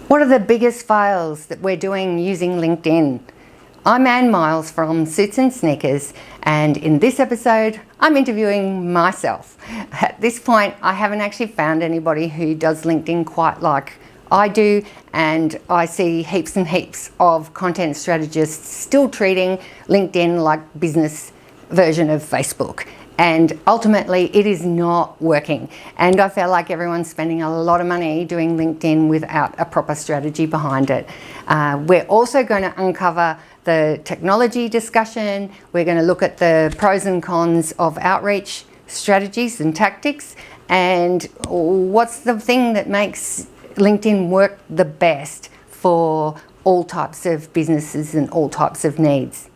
What are the biggest fails that we're doing using LinkedIn? I'm Anne Miles from Suits and Sneakers, and in this episode, I'm interviewing myself. At this point, I haven't actually found anybody who does LinkedIn quite like I do, and I see heaps and heaps of content strategists still treating LinkedIn like business version of Facebook. And ultimately, it is not working. And I feel like everyone's spending a lot of money doing LinkedIn without a proper strategy behind it. We're also going to uncover the technology discussion. We're going to look at the pros and cons of outreach strategies and tactics, and what's the thing that makes LinkedIn work the best for all types of businesses and all types of needs.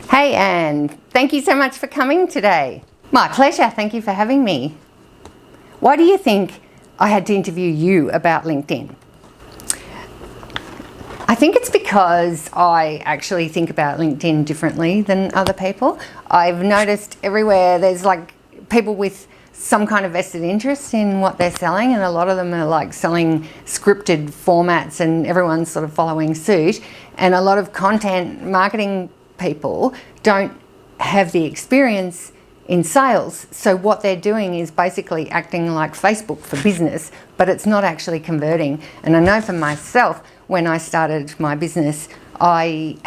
Hey Anne, thank you so much for coming today. My pleasure, thank you for having me. Why do you think I had to interview you about LinkedIn? I think it's because I actually think about LinkedIn differently than other people. I've noticed everywhere there's like people with some kind of vested interest in what they're selling, and a lot of them are like selling scripted formats and everyone's sort of following suit, and a lot of content marketing people don't have the experience in sales, so what they're doing is basically acting like Facebook for business, but it's not actually converting. And I know for myself, when I started my business, I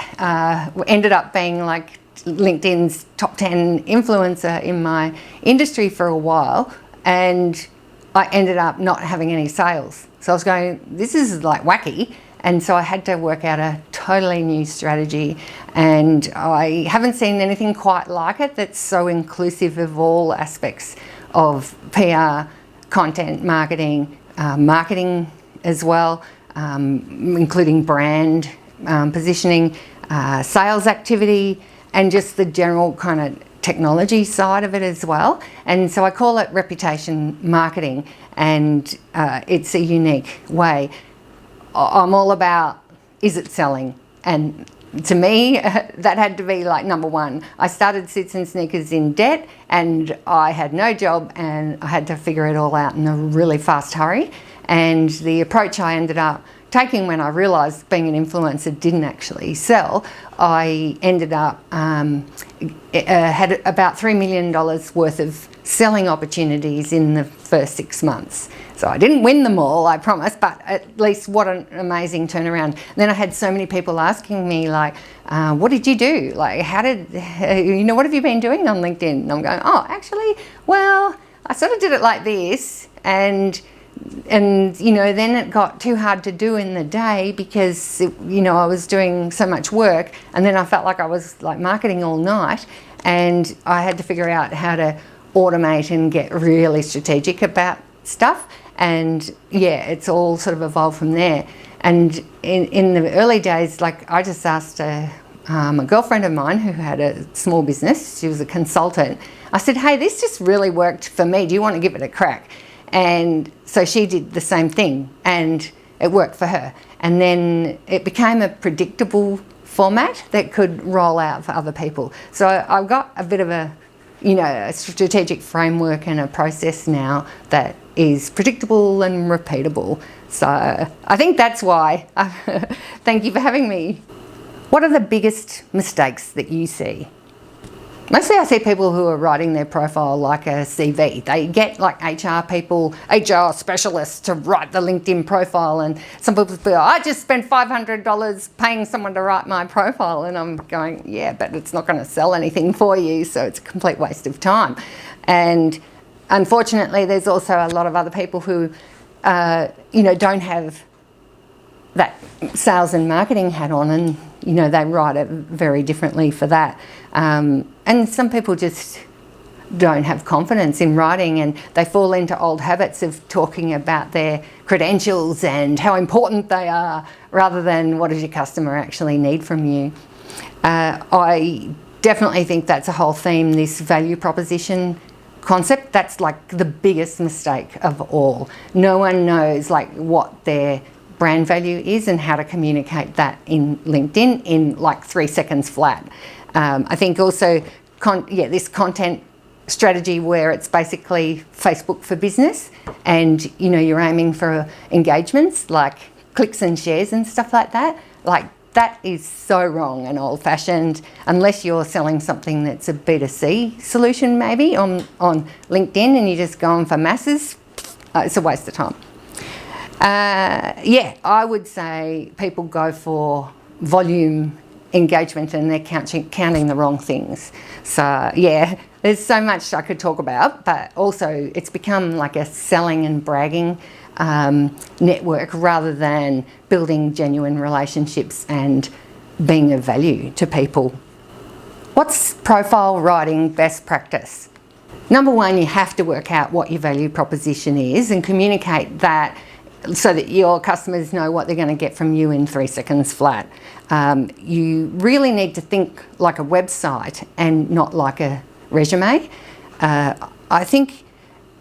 ended up being like LinkedIn's top 10 influencer in my industry for a while, and I ended up not having any sales. So I was going, this is like wacky. And so I had to work out a totally new strategy, and I haven't seen anything quite like it that's so inclusive of all aspects of PR, content marketing, marketing as well, including brand positioning, sales activity, and just the general kind of technology side of it as well. And so I call it reputation marketing, and it's a unique way. I'm all about, is it selling? And to me, that had to be like number one. I started Suits and Sneakers in debt, and I had no job, and I had to figure it all out in a really fast hurry. And the approach I ended up taking when I realised being an influencer didn't actually sell, I ended up had about $3 million worth of selling opportunities in the first 6 months. So I didn't win them all, I promise, but at least what an amazing turnaround. And then I had so many people asking me like, what did you do? Like, how did, what have you been doing on LinkedIn? And I'm going, oh, actually, well, I sort of did it like this, and then it got too hard to do in the day because, I was doing so much work, and then I felt like I was like marketing all night, and I had to figure out how to automate and get really strategic about stuff. And yeah, it's all sort of evolved from there. And in the early days, like I just asked a girlfriend of mine who had a small business, she was a consultant, I said, hey, this just really worked for me, do you want to give it a crack? And so she did the same thing, and it worked for her. And then it became a predictable format that could roll out for other people. So I've got a bit of a strategic framework and a process now that is predictable and repeatable. So I think that's why. Thank you for having me. What are the biggest mistakes that you see? Mostly I see people who are writing their profile like a CV. They get like HR people, HR specialists to write the LinkedIn profile, and some people feel, I just spent $500 paying someone to write my profile, and I'm going, yeah, but it's not going to sell anything for you, so it's a complete waste of time. And unfortunately, there's also a lot of other people who, don't have that sales and marketing hat on, and they write it very differently for that. And some people just don't have confidence in writing, and they fall into old habits of talking about their credentials and how important they are, rather than what does your customer actually need from you. I definitely think that's a whole theme, this value proposition concept. That's like the biggest mistake of all. No one knows like what their brand value is and how to communicate that in LinkedIn in like 3 seconds flat. I think also, this content strategy where it's basically Facebook for business, and you're aiming for engagements like clicks and shares and stuff like that, like that is so wrong and old-fashioned. Unless you're selling something that's a B2C solution maybe on LinkedIn and you're just going for masses, it's a waste of time. Yeah, I would say people go for volume engagement and they're counting the wrong things. So yeah, there's so much I could talk about, but also it's become like a selling and bragging network rather than building genuine relationships and being of value to people. What's profile writing best practice? Number one, you have to work out what your value proposition is and communicate that so that your customers know what they're going to get from you in 3 seconds flat. You really need to think like a website and not like a resume. I think,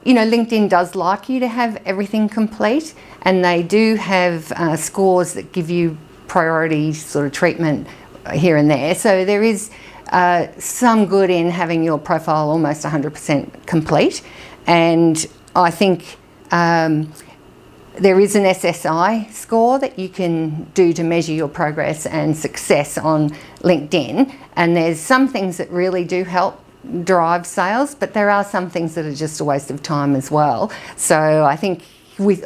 LinkedIn does like you to have everything complete, and they do have scores that give you priority sort of treatment here and there. So there is some good in having your profile almost 100% complete. And I think there is an SSI score that you can do to measure your progress and success on LinkedIn. And there's some things that really do help drive sales, but there are some things that are just a waste of time as well. So I think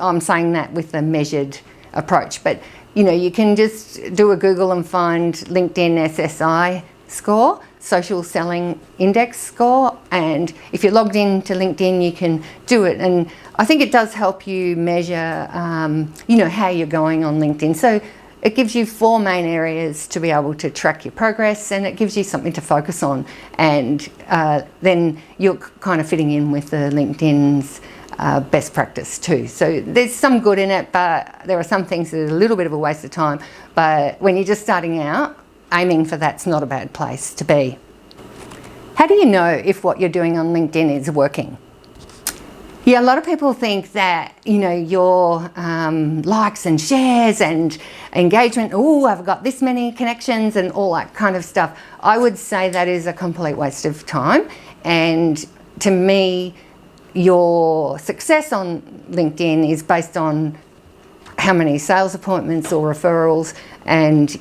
I'm saying that with a measured approach, but you can just do a Google and find LinkedIn SSI score, social selling index score, and if you're logged into LinkedIn you can do it. And I think it does help you measure how you're going on LinkedIn. So it gives you 4 main areas to be able to track your progress, and it gives you something to focus on, and then you're kind of fitting in with the LinkedIn's best practice too. So there's some good in it, but there are some things that are a little bit of a waste of time. But when you're just starting out, aiming for that's not a bad place to be. How do you know if what you're doing on LinkedIn is working? Yeah, a lot of people think that, your likes and shares and engagement, I've got this many connections and all that kind of stuff. I would say that is a complete waste of time. And to me, your success on LinkedIn is based on how many sales appointments or referrals and,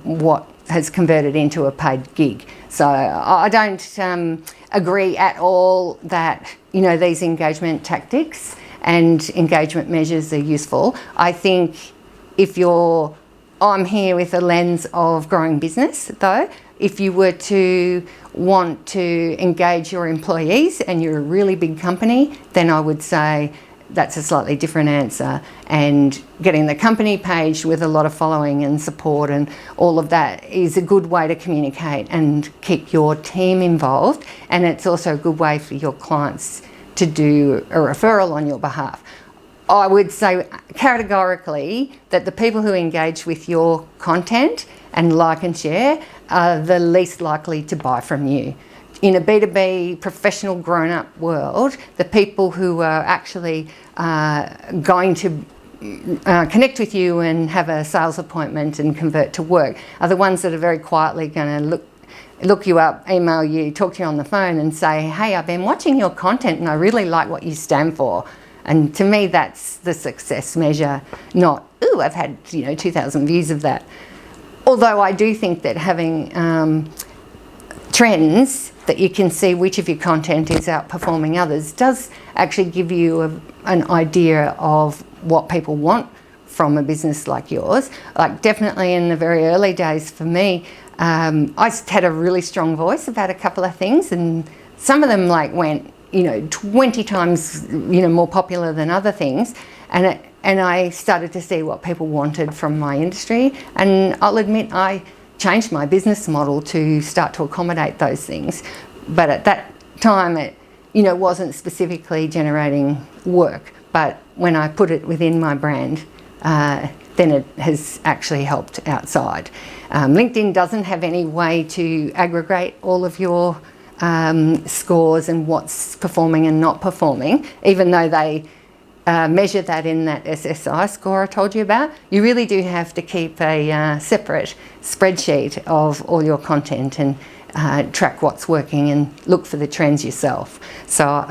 what has converted into a paid gig. So I don't agree at all that, these engagement tactics and engagement measures are useful. I think I'm here with a lens of growing business though. If you were to want to engage your employees and you're a really big company, then I would say that's a slightly different answer. And getting the company page with a lot of following and support and all of that is a good way to communicate and keep your team involved. And it's also a good way for your clients to do a referral on your behalf. I would say categorically that the people who engage with your content and like and share are the least likely to buy from you. In a B2B professional grown-up world, the people who are actually going to connect with you and have a sales appointment and convert to work are the ones that are very quietly going to look you up, email you, talk to you on the phone and say, hey, I've been watching your content and I really like what you stand for. And to me, that's the success measure, not, I've had 2,000 views of that. Although I do think that having trends that you can see which of your content is outperforming others does actually give you an idea of what people want from a business like yours. Like definitely in the very early days for me, I had a really strong voice about a couple of things, and some of them went 20 times more popular than other things, and I started to see what people wanted from my industry, and I'll admit I changed my business model to start to accommodate those things. But at that time it wasn't specifically generating work, but when I put it within my brand, then it has actually helped outside. LinkedIn doesn't have any way to aggregate all of your scores and what's performing and not performing, even though they measure that in that SSI score I told you about, you really do have to keep a separate spreadsheet of all your content and track what's working and look for the trends yourself. So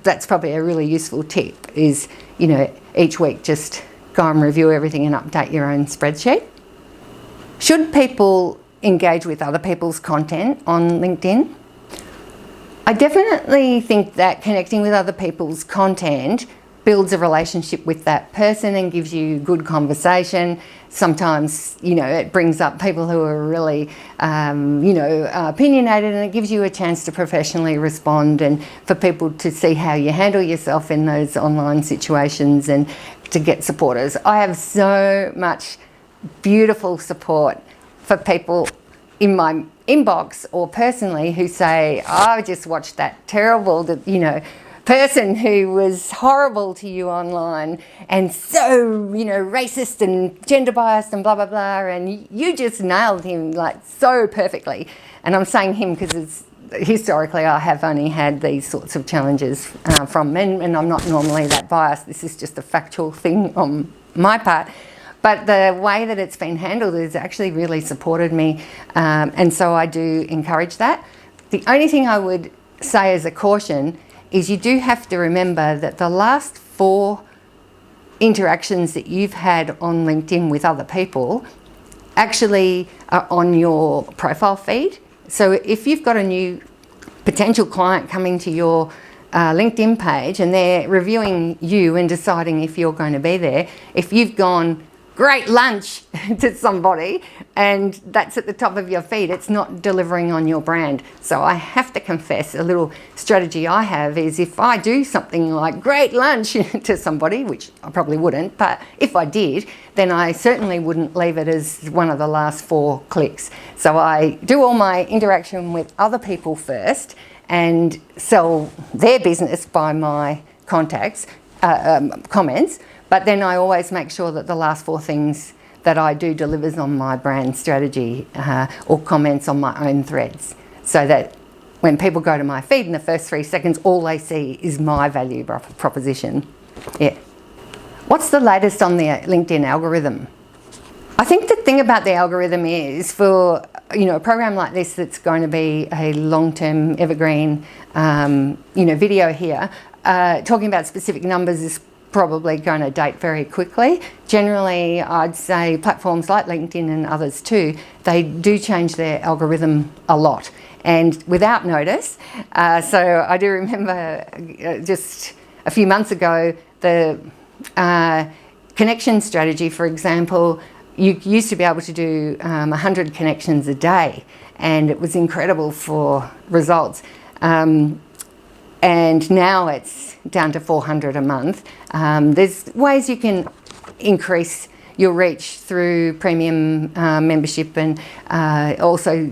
that's probably a really useful tip, is, you know, each week just go and review everything and update your own spreadsheet. Should people engage with other people's content on LinkedIn? I definitely think that connecting with other people's content builds a relationship with that person and gives you good conversation. Sometimes, you know, it brings up people who are really, opinionated, and it gives you a chance to professionally respond and for people to see how you handle yourself in those online situations and to get supporters. I have so much beautiful support for people in my inbox or personally who say, I just watched that terrible, person who was horrible to you online and so, racist and gender biased and blah, blah, blah, and you just nailed him like so perfectly. And I'm saying him because historically I have only had these sorts of challenges from men, and I'm not normally that biased. This is just a factual thing on my part. But the way that it's been handled has actually really supported me, and so I do encourage that. The only thing I would say as a caution is you do have to remember that the last 4 interactions that you've had on LinkedIn with other people actually are on your profile feed. So if you've got a new potential client coming to your LinkedIn page and they're reviewing you and deciding if you're going to be there, if you've gone great lunch to somebody and that's at the top of your feed, it's not delivering on your brand. So I have to confess, a little strategy I have is if I do something like great lunch to somebody, which I probably wouldn't, but if I did, then I certainly wouldn't leave it as one of the last 4 clicks. So I do all my interaction with other people first and sell their business by my contacts, comments, but then I always make sure that the last 4 things that I do delivers on my brand strategy or comments on my own threads, so that when people go to my feed in the first 3 seconds, all they see is my value proposition. Yeah. What's the latest on the LinkedIn algorithm? I think the thing about the algorithm is for a program like this that's going to be a long-term evergreen video here, talking about specific numbers is probably going to date very quickly. Generally, I'd say platforms like LinkedIn and others too, they do change their algorithm a lot and without notice. So I do remember just a few months ago, the connection strategy, for example, you used to be able to do 100 connections a day, and it was incredible for results. And now it's down to 400 a month. There's ways you can increase your reach through premium membership and also,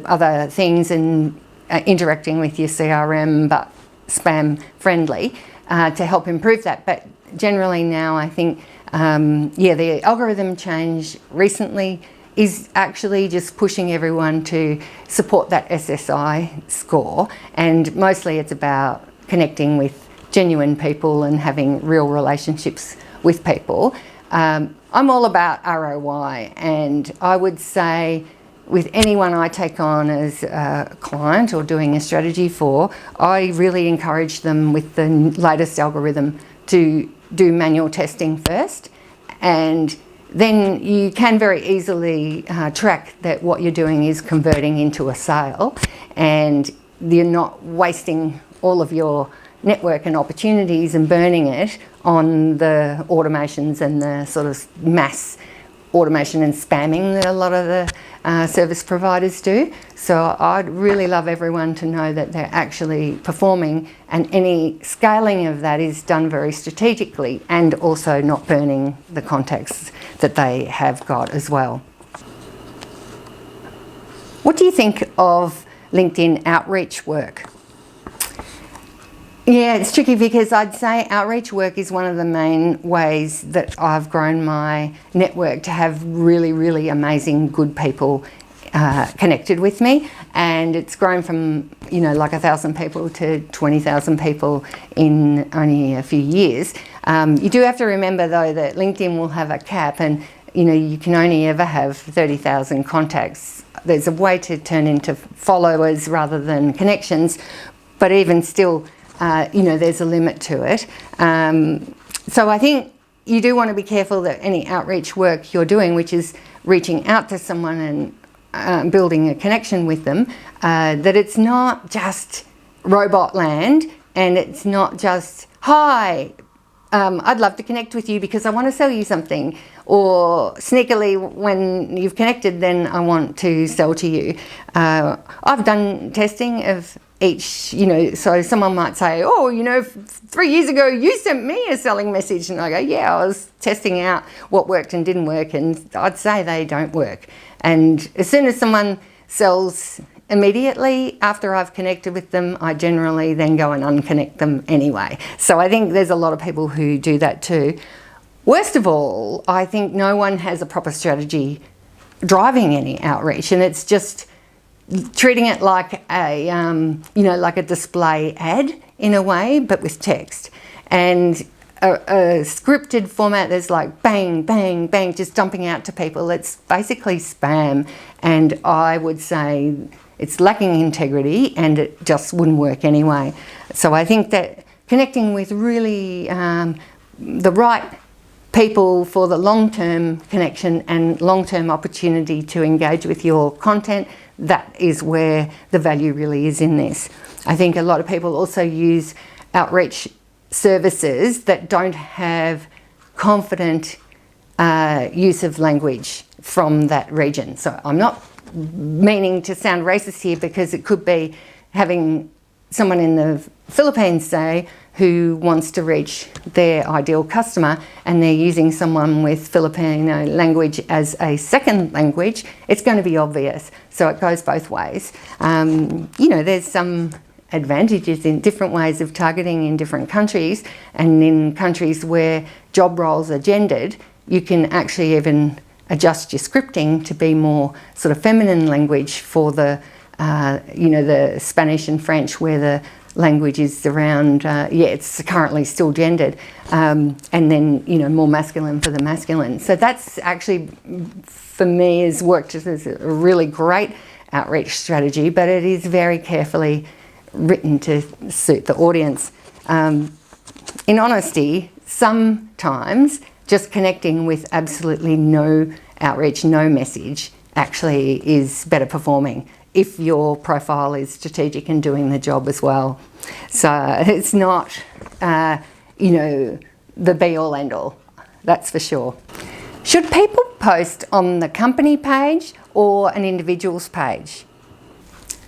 other things, and interacting with your CRM, but spam friendly, to help improve that. But generally now I think, the algorithm change recently is actually just pushing everyone to support that SSI score, and mostly it's about connecting with genuine people and having real relationships with people. I'm all about ROI, and I would say with anyone I take on as a client or doing a strategy for, I really encourage them with the latest algorithm to do manual testing first, and then you can very easily track that what you're doing is converting into a sale, and you're not wasting all of your network and opportunities and burning it on the automations and the sort of mass automation and spamming that a lot of the service providers do. So I'd really love everyone to know that they're actually performing, and any scaling of that is done very strategically and also not burning the contacts that they have got as well. What do you think of LinkedIn outreach work? Yeah, it's tricky because I'd say outreach work is one of the main ways that I've grown my network to have really, really amazing, good people connected with me. And it's grown from, like 1,000 people to 20,000 people in only a few years. You do have to remember though that LinkedIn will have a cap, and you can only ever have 30,000 contacts. There's a way to turn into followers rather than connections, but even still, there's a limit to it. So I think you do want to be careful that any outreach work you're doing, which is reaching out to someone and building a connection with them, that it's not just robot land, and it's not just, hi, I'd love to connect with you because I want to sell you something, or sneakily when you've connected then I want to sell to you. I've done testing of each, so someone might say, 3 years ago you sent me a selling message, and I go, yeah, I was testing out what worked and didn't work, and I'd say they don't work. And as soon as someone sells immediately after I've connected with them, I generally then go and unconnect them anyway. So I think there's a lot of people who do that too. Worst of all, I think no one has a proper strategy driving any outreach, and it's just treating it like a like a display ad in a way, but with text. And a scripted format that's like bang, bang, bang, just dumping out to people. It's basically spam, and I would say it's lacking integrity, and it just wouldn't work anyway. So I think that connecting with really the right people for the long-term connection and long-term opportunity to engage with your content, that is where the value really is in this. I think a lot of people also use outreach services that don't have confident use of language from that region. So I'm not meaning to sound racist here, because it could be having someone in the Philippines, say, who wants to reach their ideal customer, and they're using someone with Filipino language as a second language. It's going to be obvious. So it goes both ways. There's some advantages in different ways of targeting in different countries, and in countries where job roles are gendered, you can actually even adjust your scripting to be more sort of feminine language for the the Spanish and French, where the language is around, it's currently still gendered, and then, more masculine for the masculine. So that's actually, for me, has worked as a really great outreach strategy, but it is very carefully written to suit the audience. In honesty, sometimes just connecting with absolutely no outreach, no message, actually is better performing if your profile is strategic and doing the job as well. So it's not, the be-all, end-all, that's for sure. Should people post on the company page or an individual's page?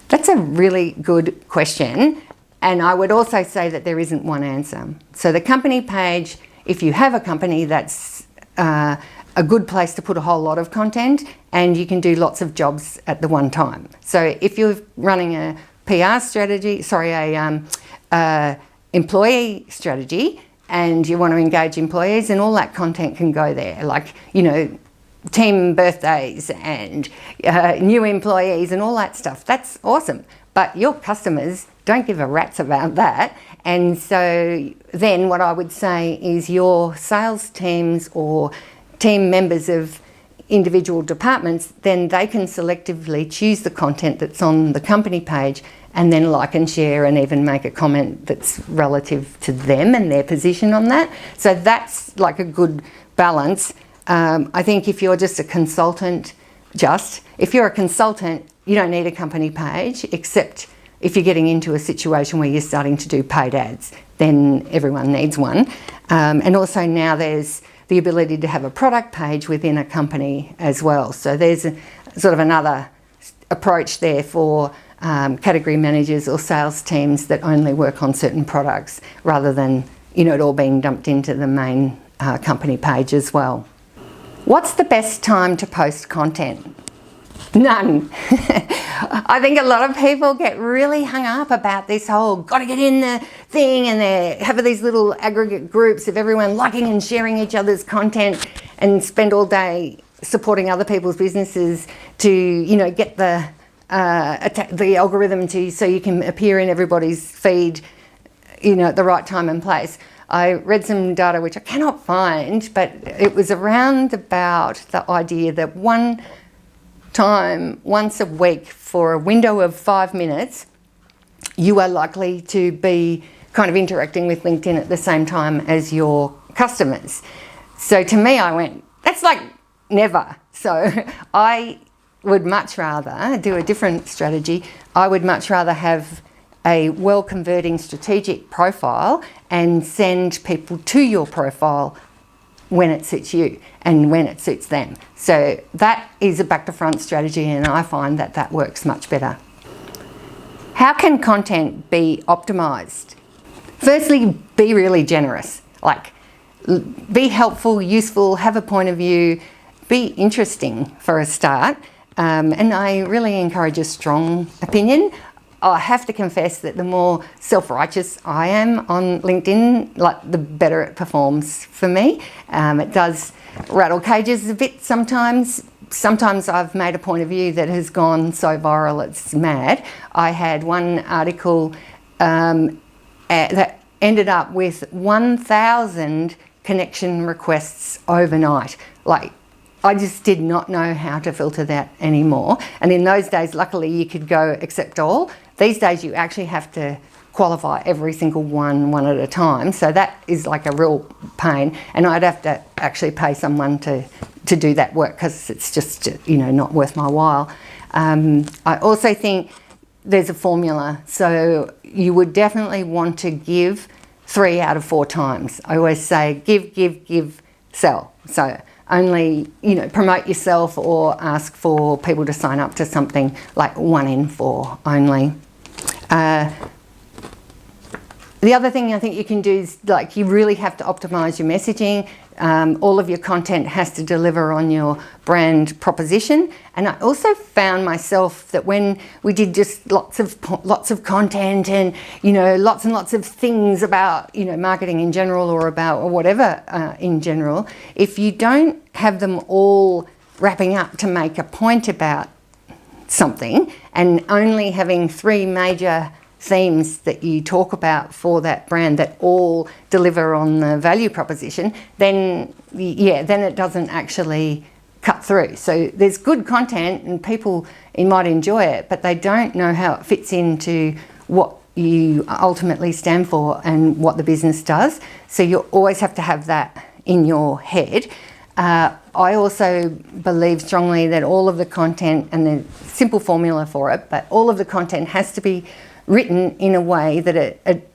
That's a really good question, and I would also say that there isn't one answer. So the company page, if you have a company, that's a good place to put a whole lot of content, and you can do lots of jobs at the one time. So if you're running a PR strategy, employee strategy, and you want to engage employees, and all that content can go there, like, team birthdays and new employees and all that stuff. That's awesome. But your customers don't give a rat's about that. And so then what I would say is your sales teams or team members of individual departments, then they can selectively choose the content that's on the company page, and then like and share and even make a comment that's relative to them and their position on that. So that's like a good balance. I think if you're just a consultant, if you're a consultant, you don't need a company page, except if you're getting into a situation where you're starting to do paid ads, then everyone needs one. And also now there's the ability to have a product page within a company as well. So there's sort of another approach there for category managers or sales teams that only work on certain products, rather than, it all being dumped into the main company page as well. What's the best time to post content? None. I think a lot of people get really hung up about this whole gotta get in the thing, and they have these little aggregate groups of everyone liking and sharing each other's content, and spend all day supporting other people's businesses to, get the algorithm so you can appear in everybody's feed, at the right time and place. I read some data which I cannot find, but it was around about the idea that one time, once a week, for a window of 5 minutes, you are likely to be kind of interacting with LinkedIn at the same time as your customers. So to me, I went, that's like never. So I would much rather do a different strategy. I would much rather have a well-converting strategic profile and send people to your profile when it suits you and when it suits them. So that is a back-to-front strategy, and I find that that works much better. How can content be optimized? Firstly, be really generous. Like, be helpful, useful, have a point of view, be interesting for a start. And I really encourage a strong opinion. I have to confess that the more self-righteous I am on LinkedIn, like, the better it performs for me. It does rattle cages a bit sometimes. Sometimes I've made a point of view that has gone so viral it's mad. I had one article that ended up with 1,000 connection requests overnight. Like, I just did not know how to filter that anymore. And in those days, luckily, you could go accept all. These days, you actually have to qualify every single one at a time. So that is like a real pain. And I'd have to actually pay someone to do that work, because it's just, not worth my while. I also think there's a formula. So you would definitely want to give 3 out of 4 times. I always say give, sell. So only, promote yourself or ask for people to sign up to something, like 1 in 4 only. The other thing I think you can do is, like, you really have to optimize your messaging. All of your content has to deliver on your brand proposition. And I also found myself that when we did just lots of content and, lots and lots of things about, marketing in general or whatever in general, if you don't have them all wrapping up to make a point about something and only having 3 major themes that you talk about for that brand that all deliver on the value proposition, then it doesn't actually cut through. So there's good content and people might enjoy it, but they don't know how it fits into what you ultimately stand for and what the business does. So you always have to have that in your head. I also believe strongly that all of the content, and the simple formula for it, but all of the content has to be written in a way that it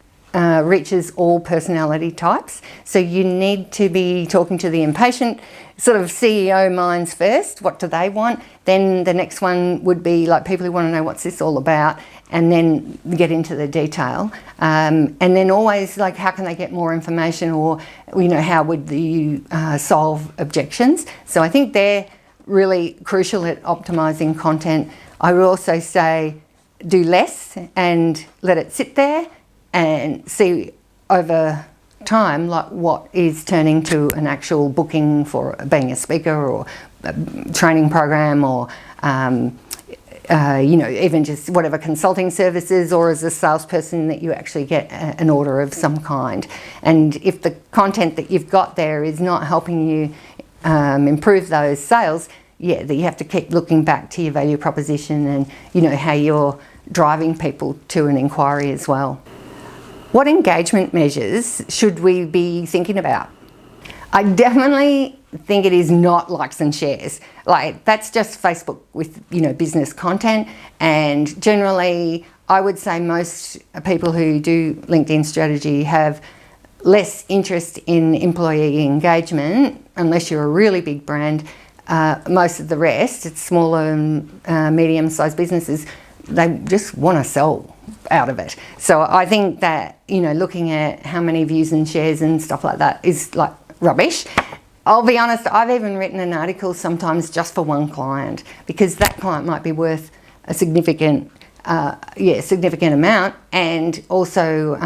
reaches all personality types. So you need to be talking to the impatient sort of CEO minds first. What do they want? Then the next one would be like people who want to know what's this all about, and then get into the detail. And then always, like, how can they get more information, or how would you solve objections? So I think they're really crucial at optimizing content. I would also say do less and let it sit there and see over time, like, what is turning to an actual booking for being a speaker or a training program, or even just whatever consulting services, or as a salesperson that you actually get an order of some kind. And if the content that you've got there is not helping you improve those sales, that you have to keep looking back to your value proposition and how you're driving people to an inquiry as well. What engagement measures should we be thinking about? I definitely think it is not likes and shares. Like, that's just Facebook with business content, and generally I would say most people who do LinkedIn strategy have less interest in employee engagement, unless you're a really big brand. Most of the rest, it's smaller and medium-sized businesses, they just want to sell out of it. So I think that, looking at how many views and shares and stuff like that is like rubbish. I'll be honest, I've even written an article sometimes just for one client, because that client might be worth a significant amount, and also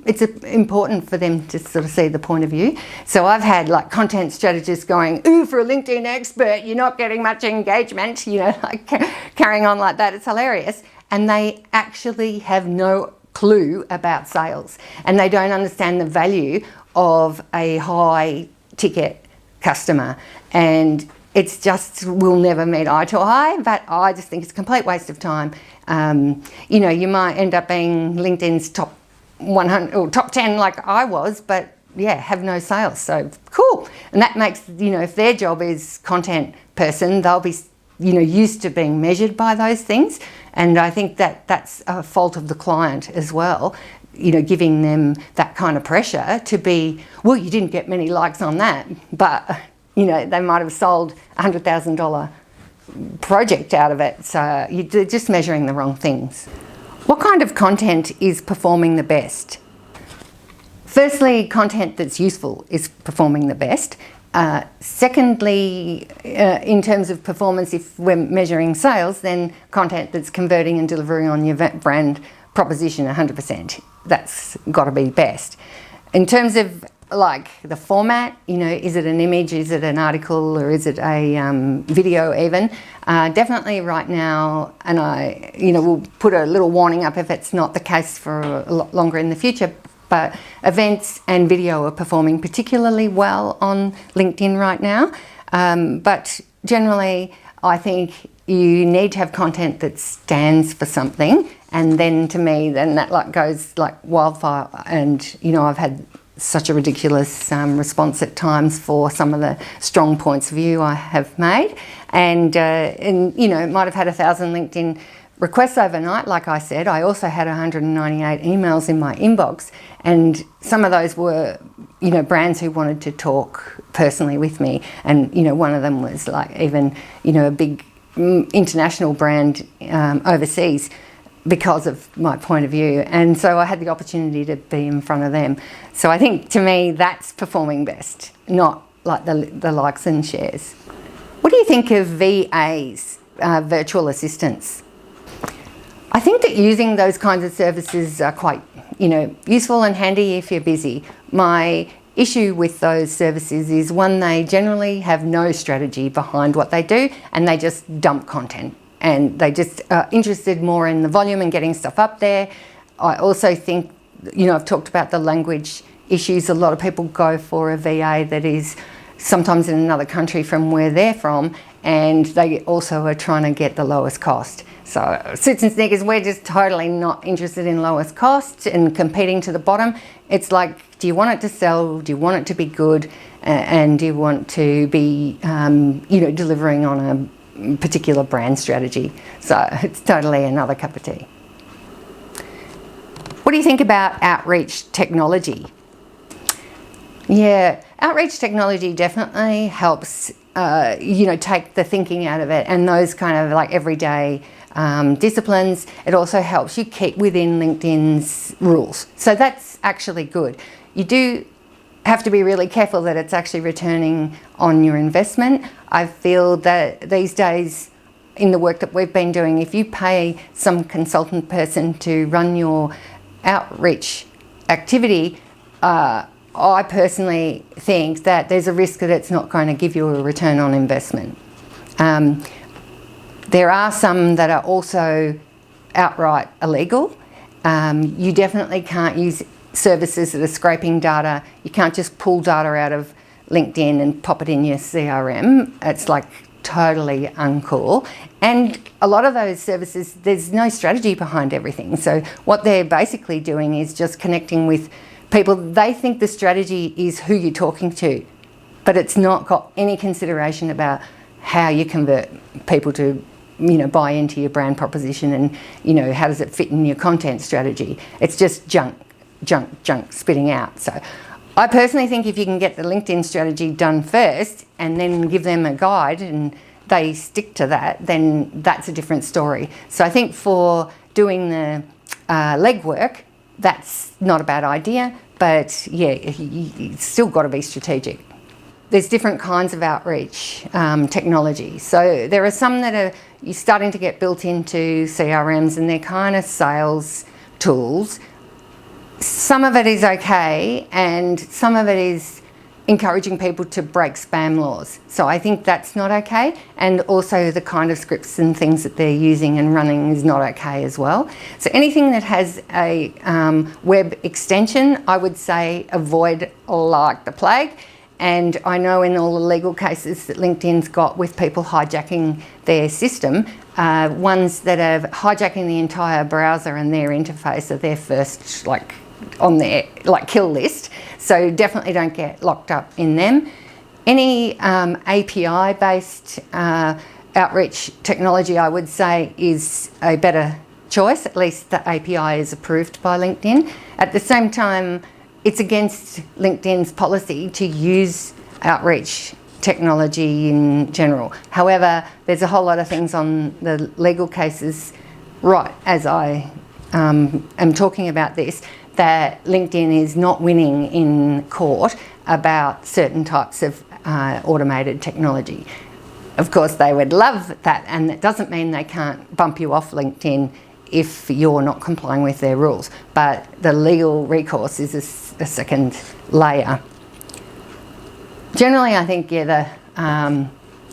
it's important for them to sort of see the point of view. So I've had like content strategists going, "Ooh, for a LinkedIn expert, you're not getting much engagement," like carrying on like that. It's hilarious. And they actually have no clue about sales, and they don't understand the value of a high ticket customer, and it's just will never meet eye to eye. But I just think it's a complete waste of time. You know, you might end up being LinkedIn's top 100 or top 10 like I was, but yeah, have no sales. So cool. And that makes, you know, if their job is content person, they'll be, you know, used to being measured by those things. And I think that that's a fault of the client as well, you know, giving them that kind of pressure to be, well, you didn't get many likes on that, but, you know, they might have sold $100,000 project out of it. So you're just measuring the wrong things. What kind of content is performing the best? Firstly, content that's useful is performing the best. Secondly, in terms of performance, if we're measuring sales, then content that's converting and delivering on your brand proposition 100%. That's got to be best. In terms of like the format, you know, is it an image, is it an article, or is it a video even? Definitely right now, and I, you know, we'll put a little warning up if it's not the case for a lot longer in the future, but events and video are performing particularly well on LinkedIn right now. But generally, I think you need to have content that stands for something, and then to me, then that like goes like wildfire. And you know, I've had such a ridiculous response at times for some of the strong points of view I have made, and you know, might have had 1,000 LinkedIn requests overnight. Like I said, I also had 198 emails in my inbox, and some of those were, you know, brands who wanted to talk personally with me. And, you know, one of them was like even, you know, a big international brand overseas because of my point of view. And so I had the opportunity to be in front of them. So I think to me, that's performing best, not like the likes and shares. What do you think of VAs, virtual assistants? I think that using those kinds of services are quite, you know, useful and handy if you're busy. My issue with those services is, one, they generally have no strategy behind what they do, and they just dump content, and they just are interested more in the volume and getting stuff up there. I also think, you know, I've talked about the language issues. A lot of people go for a VA that is sometimes in another country from where they're from, and they also are trying to get the lowest cost. So Suits and Sneakers, we're just totally not interested in lowest cost and competing to the bottom. It's like, do you want it to sell? Do you want it to be good? And do you want to be, you know, delivering on a particular brand strategy? So it's totally another cup of tea. What do you think about outreach technology? Yeah, outreach technology definitely helps, you know, take the thinking out of it, and those kind of like everyday disciplines. It also helps you keep within LinkedIn's rules. So that's actually good. You do have to be really careful that it's actually returning on your investment. I feel that these days, in the work that we've been doing, if you pay some consultant person to run your outreach activity, I personally think that there's a risk that it's not going to give you a return on investment. There are some that are also outright illegal. You definitely can't use services that are scraping data. You can't just pull data out of LinkedIn and pop it in your CRM. It's like totally uncool. And a lot of those services, there's no strategy behind everything. So what they're basically doing is just connecting with people. They think the strategy is who you're talking to, but it's not got any consideration about how you convert people to, you know, buy into your brand proposition, and, you know, how does it fit in your content strategy. It's just junk spitting out. So I personally think if you can get the LinkedIn strategy done first and then give them a guide and they stick to that, then that's a different story. So I think for doing the legwork, that's not a bad idea, but yeah, you still got to be strategic. There's different kinds of outreach technology. So there are some that are you're starting to get built into CRMs, and they're kind of sales tools. Some of it is okay, and some of it is encouraging people to break spam laws. So I think that's not okay. And also the kind of scripts and things that they're using and running is not okay as well. So anything that has a web extension, I would say avoid like the plague. And I know in all the legal cases that LinkedIn's got with people hijacking their system, ones that are hijacking the entire browser and their interface are their first on their kill list. So definitely don't get locked up in them. Any API based outreach technology, I would say, is a better choice. At least the API is approved by LinkedIn. At the same time, it's against LinkedIn's policy to use outreach technology in general. However, there's a whole lot of things on the legal cases, right as I am talking about this, that LinkedIn is not winning in court about certain types of automated technology. Of course, they would love that, and that doesn't mean they can't bump you off LinkedIn if you're not complying with their rules. But the legal recourse is a second layer. Generally, I think, the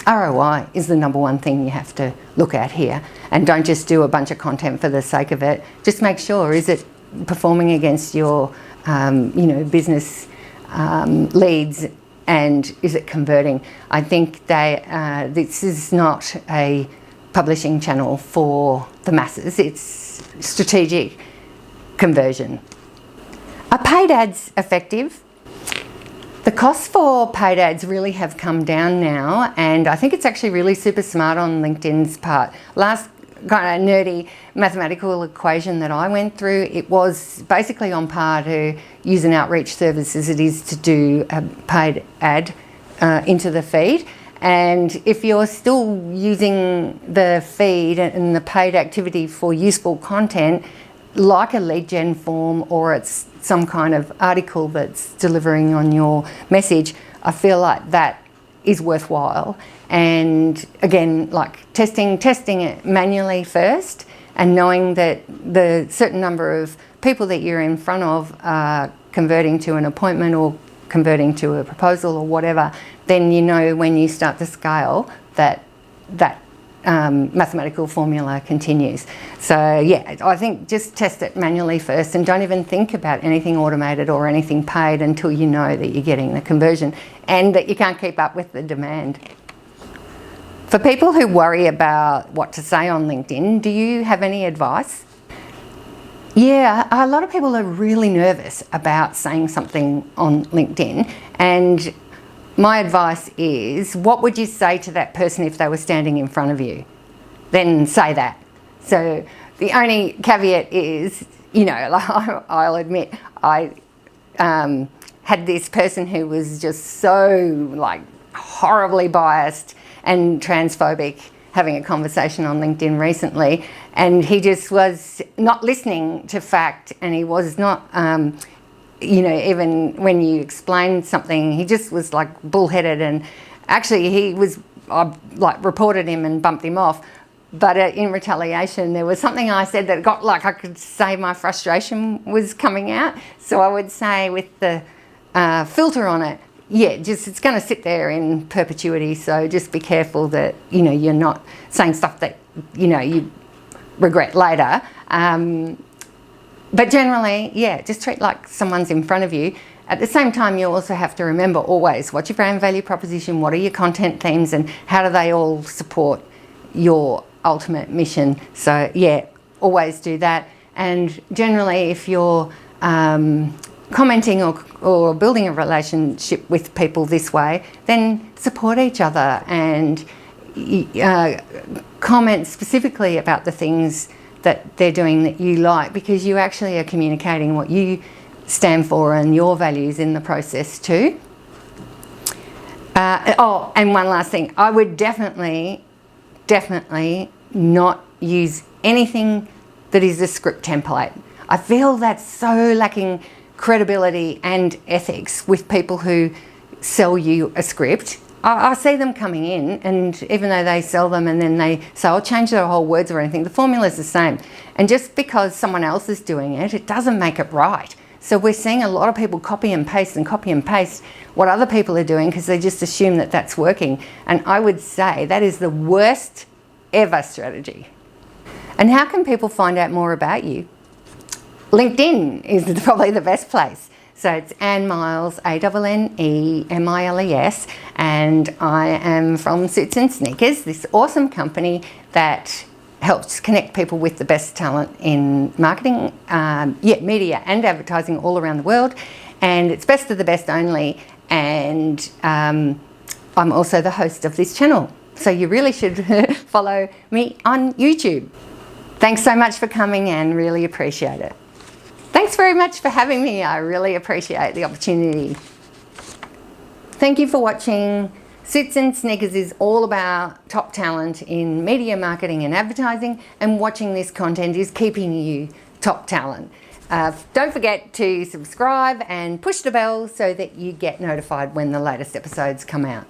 ROI is the number one thing you have to look at here. And don't just do a bunch of content for the sake of it. Just make sure, is it performing against your business leads, and is it converting? I think this is not a publishing channel for the masses. It's strategic conversion. Are paid ads effective? The costs for paid ads really have come down now, and I think it's actually really super smart on LinkedIn's part. Last kind of nerdy mathematical equation that I went through, it was basically on par to use an outreach service as it is to do a paid ad into the feed. And if you're still using the feed and the paid activity for useful content, like a lead gen form, or it's some kind of article that's delivering on your message, I feel like that is worthwhile. And again, like testing it manually first, and knowing that the certain number of people that you're in front of are converting to an appointment or converting to a proposal or whatever, then you know when you start to scale that mathematical formula continues. So yeah, I think just test it manually first, and don't even think about anything automated or anything paid until you know that you're getting the conversion and that you can't keep up with the demand. For people who worry about what to say on LinkedIn, do you have any advice? Yeah, a lot of people are really nervous about saying something on LinkedIn, and my advice is, what would you say to that person if they were standing in front of you? Then say that. So the only caveat is, I'll admit, I had this person who was just so horribly biased and transphobic having a conversation on LinkedIn recently, and he just was not listening to fact, and he was not even when you explained something, he just was bullheaded. And actually I reported him and bumped him off, but in retaliation there was something I said that got I could say my frustration was coming out. So I would say, with the filter on it, it's going to sit there in perpetuity, so just be careful that you're not saying stuff that you regret later. But generally, just treat like someone's in front of you. At the same time, you also have to remember always, what's your brand value proposition, what are your content themes, and how do they all support your ultimate mission? So always do that. And generally, if you're commenting or building a relationship with people this way, then support each other and comment specifically about the things that they're doing that you like, because you actually are communicating what you stand for and your values in the process too. And one last thing, I would definitely not use anything that is a script template. I feel that's so lacking credibility and ethics with people who sell you a script. I see them coming in, and even though they sell them and then they say, I'll change their whole words or anything, the formula's the same. And just because someone else is doing it, it doesn't make it right. So we're seeing a lot of people copy and paste what other people are doing because they just assume that that's working. And I would say that is the worst ever strategy. And how can people find out more about you? LinkedIn is probably the best place. So it's Anne Miles, ANNEMILES, and I am from Suits and Sneakers, this awesome company that helps connect people with the best talent in marketing, media and advertising all around the world. And it's best of the best only. And I'm also the host of this channel. So you really should follow me on YouTube. Thanks so much for coming, and really appreciate it. Thanks very much for having me. I really appreciate the opportunity. Thank you for watching. Suits and Sneakers is all about top talent in media, marketing and advertising, and watching this content is keeping you top talent. Don't forget to subscribe and push the bell so that you get notified when the latest episodes come out.